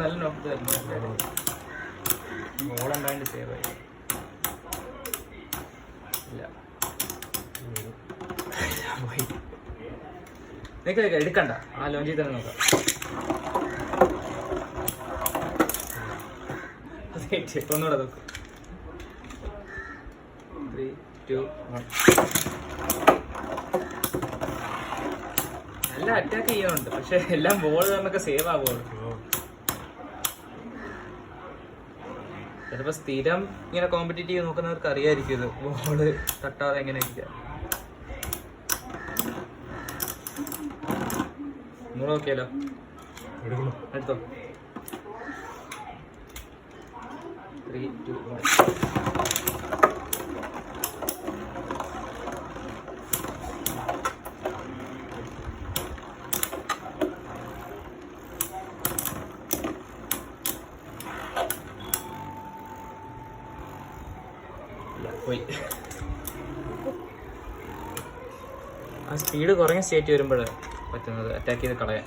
നല്ല നോക്ക് തരുന്നു. ബോളുണ്ടായിട്ട് സേവ് ആയി ഇല്ല. നിനക്ക് എടുക്കണ്ട, ആ ലോഞ്ചിൽ തന്നെ നോക്കാം. ഒന്നുകൂടെ നോക്കും. 3, 2, 1. നല്ല അറ്റാക്ക് ചെയ്യാനുണ്ട്, പക്ഷെ എല്ലാം ബോൾ കാരണമൊക്കെ സേവ് ആവുള്ളൂ. ചിലപ്പോൾ സ്ഥിരം ഇങ്ങനെ കോമ്പറ്റീറ്റീവ് നോക്കുന്നവർക്ക് അറിയാമായിരിക്കും ഇത് ബോള് തട്ടാതെ എങ്ങനെ ഇരിക്കാം. ഒന്നുകൂടെ നോക്കിയാലോ, എടുത്തോ. 3, 2, 1. പോയി. ആ സ്പീഡ് കുറഞ്ഞ സ്റ്റേറ്റ് വരുമ്പോഴാണ് പറ്റുന്നത് അറ്റാക്ക് ചെയ്ത് കളയാൻ.